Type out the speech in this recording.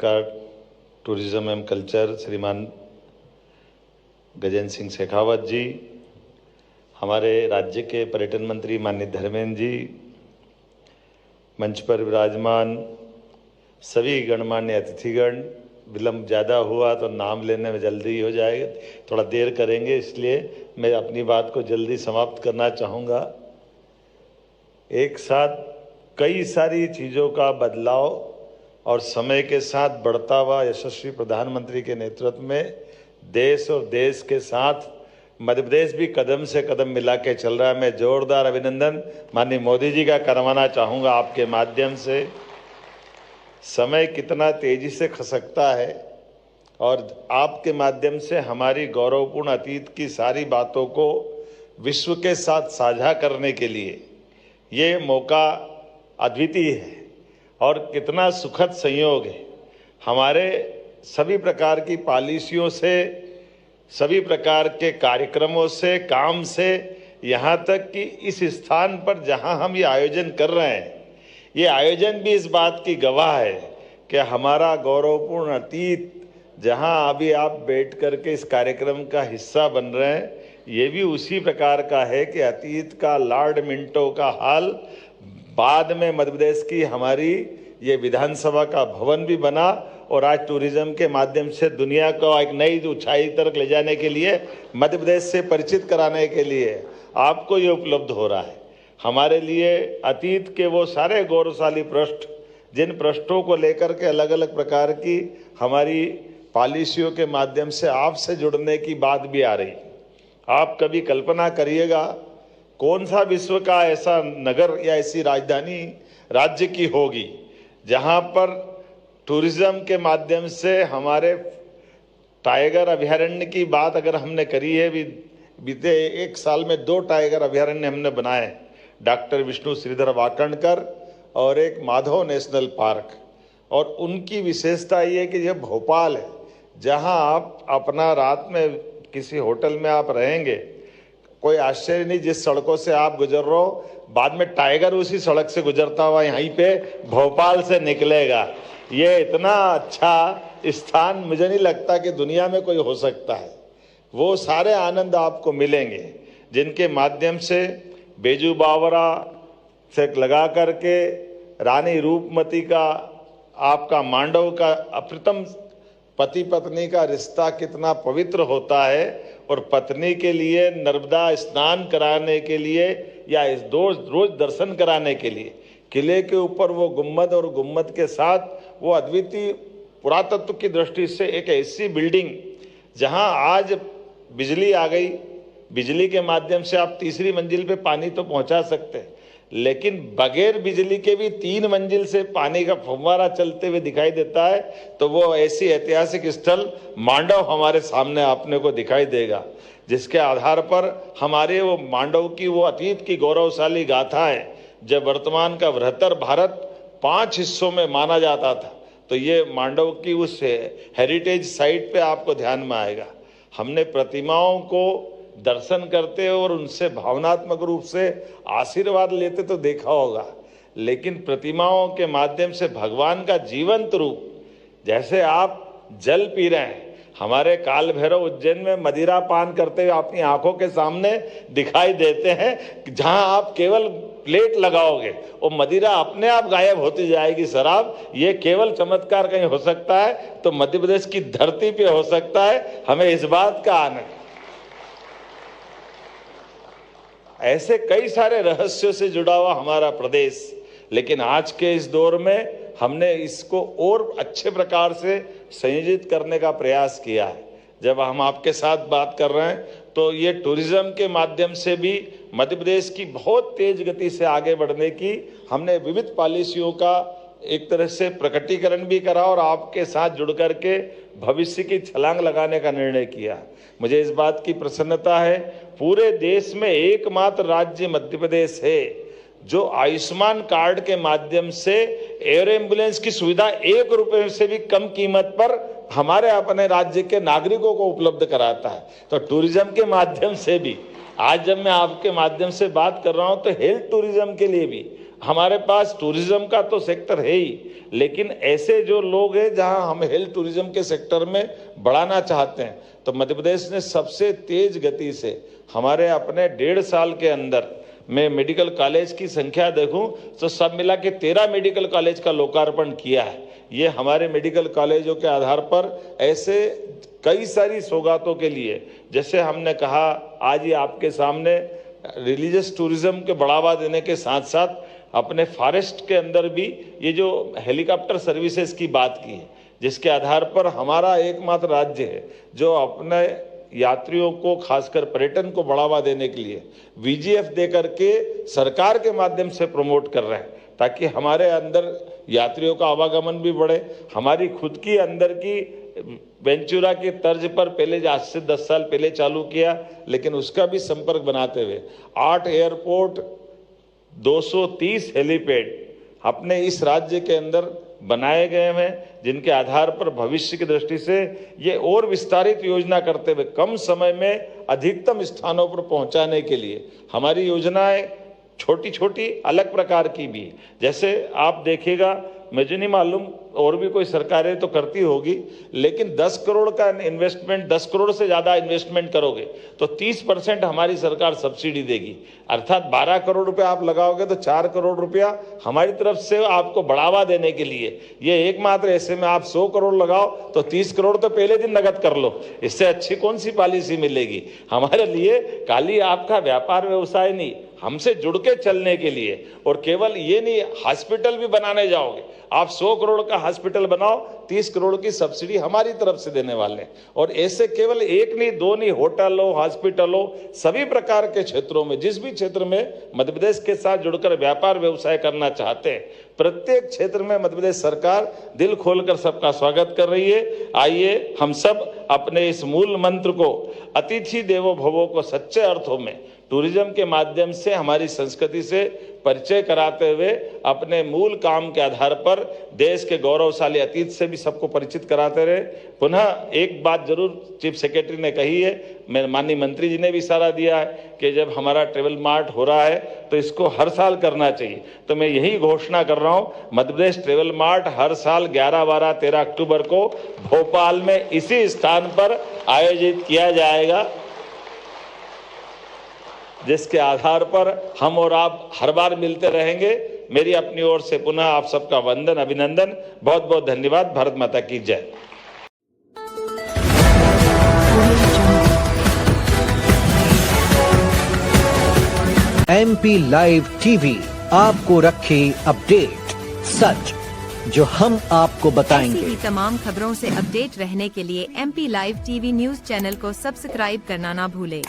सरकार टूरिज्म एवं कल्चर श्रीमान गजेंद्र सिंह शेखावत जी, हमारे राज्य के पर्यटन मंत्री माननीय धर्मेंद्र जी, मंच पर विराजमान सभी गणमान्य अतिथिगण, विलंब ज़्यादा हुआ तो नाम लेने में जल्दी हो जाएगा, थोड़ा देर करेंगे, इसलिए मैं अपनी बात को जल्दी समाप्त करना चाहूँगा। एक साथ कई सारी चीज़ों का बदलाव और समय के साथ बढ़ता हुआ यशस्वी प्रधानमंत्री के नेतृत्व में देश और देश के साथ मध्य प्रदेश भी कदम से कदम मिला के चल रहा है। मैं जोरदार अभिनंदन माननीय मोदी जी का करवाना चाहूँगा आपके माध्यम से। समय कितना तेजी से खसकता है और आपके माध्यम से हमारी गौरवपूर्ण अतीत की सारी बातों को विश्व के साथ साझा करने के लिए ये मौका अद्वितीय है और कितना सुखद संयोग है। हमारे सभी प्रकार की पॉलिसियों से, सभी प्रकार के कार्यक्रमों से, काम से, यहाँ तक कि इस स्थान पर जहाँ हम ये आयोजन कर रहे हैं, ये आयोजन भी इस बात की गवाह है कि हमारा गौरवपूर्ण अतीत जहाँ अभी आप बैठ करके इस कार्यक्रम का हिस्सा बन रहे हैं, ये भी उसी प्रकार का है कि अतीत का लॉर्ड मिंटो का हाल बाद में मध्य प्रदेश की हमारी ये विधानसभा का भवन भी बना और आज टूरिज्म के माध्यम से दुनिया को एक नई ऊंचाई तक ले जाने के लिए, मध्य प्रदेश से परिचित कराने के लिए आपको ये उपलब्ध हो रहा है। हमारे लिए अतीत के वो सारे गौरवशाली पृष्ठ, जिन पृष्ठों को लेकर के अलग अलग प्रकार की हमारी पॉलिसियों के माध्यम से आपसे जुड़ने की बात भी आ रही। आप कभी कल्पना करिएगा कौन सा विश्व का ऐसा नगर या ऐसी राजधानी राज्य की होगी जहां पर टूरिज्म के माध्यम से हमारे टाइगर अभयारण्य की बात अगर हमने करी है, बीते एक साल में 2 टाइगर अभयारण्य हमने बनाए, डॉक्टर विष्णु श्रीधर वाकणकर और एक माधव नेशनल पार्क। और उनकी विशेषता ये है कि यह भोपाल है जहां आप अपना रात में किसी होटल में आप रहेंगे, कोई आश्चर्य नहीं जिस सड़कों से आप गुजर रहे हो, बाद में टाइगर उसी सड़क से गुजरता हुआ यहीं पे भोपाल से निकलेगा। ये इतना अच्छा स्थान मुझे नहीं लगता कि दुनिया में कोई हो सकता है। वो सारे आनंद आपको मिलेंगे जिनके माध्यम से बेजू बावरा से लगा करके रानी रूपमती का, आपका मांडव का अप्रतिम पति पत्नी का रिश्ता कितना पवित्र होता है और पत्नी के लिए नर्मदा स्नान कराने के लिए या इस रोज दर्शन कराने के लिए किले के ऊपर वो गुम्बद और गुम्बद के साथ वो अद्वितीय पुरातत्व की दृष्टि से एक ऐसी बिल्डिंग जहां आज बिजली आ गई, बिजली के माध्यम से आप तीसरी मंजिल पे पानी तो पहुंचा सकते हैं, लेकिन बगैर बिजली के भी 3 मंजिल से पानी का फव्वारा चलते हुए दिखाई देता है। तो वो ऐसी ऐतिहासिक स्थल मांडव हमारे सामने आपने को दिखाई देगा, जिसके आधार पर हमारे वो मांडव की वो अतीत की गौरवशाली गाथा है। जब वर्तमान का बृहत्तर भारत 5 हिस्सों में माना जाता था, तो ये मांडव की उस हेरिटेज साइट पे आपको ध्यान में आएगा। हमने प्रतिमाओं को दर्शन करते और उनसे भावनात्मक रूप से आशीर्वाद लेते तो देखा होगा, लेकिन प्रतिमाओं के माध्यम से भगवान का जीवंत रूप, जैसे आप जल पी रहे हैं, हमारे काल भैरव उज्जैन में मदिरा पान करते हुए अपनी आंखों के सामने दिखाई देते हैं। जहां आप केवल प्लेट लगाओगे और मदिरा अपने आप गायब होती जाएगी शराब। ये केवल चमत्कार कहीं हो सकता है तो मध्य प्रदेश की धरती पे हो सकता है। हमें इस बात का आनंद। ऐसे कई सारे रहस्यों से जुड़ा हुआ हमारा प्रदेश, लेकिन आज के इस दौर में हमने इसको और अच्छे प्रकार से संयोजित करने का प्रयास किया है। जब हम आपके साथ बात कर रहे हैं तो ये टूरिज्म के माध्यम से भी मध्य प्रदेश की बहुत तेज गति से आगे बढ़ने की हमने विविध पॉलिसियों का एक तरह से प्रकटीकरण भी करा और आपके साथ जुड़ करके भविष्य की छलांग लगाने का निर्णय किया। मुझे इस बात की प्रसन्नता है, पूरे देश में एकमात्र राज्य मध्य प्रदेश है जो आयुष्मान कार्ड के माध्यम से एयर एम्बुलेंस की सुविधा 1 रुपए से भी कम कीमत पर हमारे अपने राज्य के नागरिकों को उपलब्ध कराता है। तो टूरिज्म के माध्यम से भी आज जब मैं आपके माध्यम से बात कर रहा हूं तो हेल्थ टूरिज्म के लिए भी हमारे पास टूरिज्म का तो सेक्टर है ही, लेकिन ऐसे जो लोग हैं जहां हम हेल्थ टूरिज्म के सेक्टर में बढ़ाना चाहते हैं, तो मध्य प्रदेश ने सबसे तेज गति से हमारे अपने 1.5 साल के अंदर मैं मेडिकल कॉलेज की संख्या देखूं तो सब मिला के 13 मेडिकल कॉलेज का लोकार्पण किया है। ये हमारे मेडिकल कॉलेजों के आधार पर ऐसे कई सारी सौगातों के लिए, जैसे हमने कहा आज ये आपके सामने रिलीजियस टूरिज्म के बढ़ावा देने के साथ साथ अपने फॉरेस्ट के अंदर भी ये जो हेलीकॉप्टर सर्विसेज की बात की है, जिसके आधार पर हमारा एकमात्र राज्य है जो अपने यात्रियों को खासकर पर्यटन को बढ़ावा देने के लिए VGF दे करके सरकार के माध्यम से प्रमोट कर रहे हैं, ताकि हमारे अंदर यात्रियों का आवागमन भी बढ़े। हमारी खुद की अंदर की वेंचुरा की तर्ज पर पहले आज से 10 साल पहले चालू किया, लेकिन उसका भी संपर्क बनाते हुए 8 एयरपोर्ट 230 हेलीपैड अपने इस राज्य के अंदर बनाए गए हैं, जिनके आधार पर भविष्य की दृष्टि से ये और विस्तारित योजना करते हुए कम समय में अधिकतम स्थानों पर पहुंचाने के लिए हमारी योजनाएं छोटी छोटी अलग प्रकार की भी, जैसे आप देखिएगा, मुझे नहीं मालूम और भी कोई सरकारें तो करती होगी, लेकिन 10 करोड़ का इन्वेस्टमेंट, 10 करोड़ से ज़्यादा इन्वेस्टमेंट करोगे तो 30% हमारी सरकार सब्सिडी देगी, अर्थात 12 करोड़ रुपया आप लगाओगे तो 4 करोड़ रुपया हमारी तरफ से आपको बढ़ावा देने के लिए। ये एकमात्र ऐसे में आप 100 करोड़ लगाओ तो 30 करोड़ तो पहले दिन नगद कर लो, इससे अच्छी कौन सी पॉलिसी मिलेगी हमारे लिए। खाली आपका व्यापार व्यवसाय नहीं, हमसे जुड़ के चलने के लिए, और केवल ये नहीं, हॉस्पिटल भी बनाने जाओगे आप 100 करोड़ का हॉस्पिटल बनाओ, 30 करोड़ की सब्सिडी हमारी तरफ से देने वाले हैं। और ऐसे केवल एक नहीं, दो नहीं, होटल हो, हॉस्पिटल हो, सभी प्रकार के क्षेत्रों में, जिस भी क्षेत्र में मध्य प्रदेश के साथ जुड़कर व्यापार व्यवसाय करना चाहते हैं, प्रत्येक क्षेत्र में मध्य प्रदेश सरकार दिल खोलकर सबका स्वागत कर रही है। आइए हम सब अपने इस मूल मंत्र को, अतिथि देवो भवो को सच्चे अर्थों में टूरिज्म के माध्यम से हमारी संस्कृति से परिचय कराते हुए अपने मूल काम के आधार पर देश के गौरवशाली अतीत से भी सबको परिचित कराते रहे। पुनः एक बात जरूर चीफ सेक्रेटरी ने कही है, मेरे माननीय मंत्री जी ने भी इशारा दिया है कि जब हमारा ट्रेवल मार्ट हो रहा है तो इसको हर साल करना चाहिए। तो मैं यही घोषणा कर रहा हूँ, मध्य प्रदेश ट्रेवल मार्ट हर साल 11, 12, 13 अक्टूबर को भोपाल में इसी स्थान पर आयोजित किया जाएगा, जिसके आधार पर हम और आप हर बार मिलते रहेंगे। मेरी अपनी ओर से पुनः आप सबका वंदन, अभिनंदन, बहुत बहुत धन्यवाद। भारत माता की जय। MP लाइव टीवी आपको रखे अपडेट, सच जो हम आपको बताएंगे। ऐसी ही तमाम खबरों से अपडेट रहने के लिए MP live TV news channel को सब्सक्राइब करना ना भूले।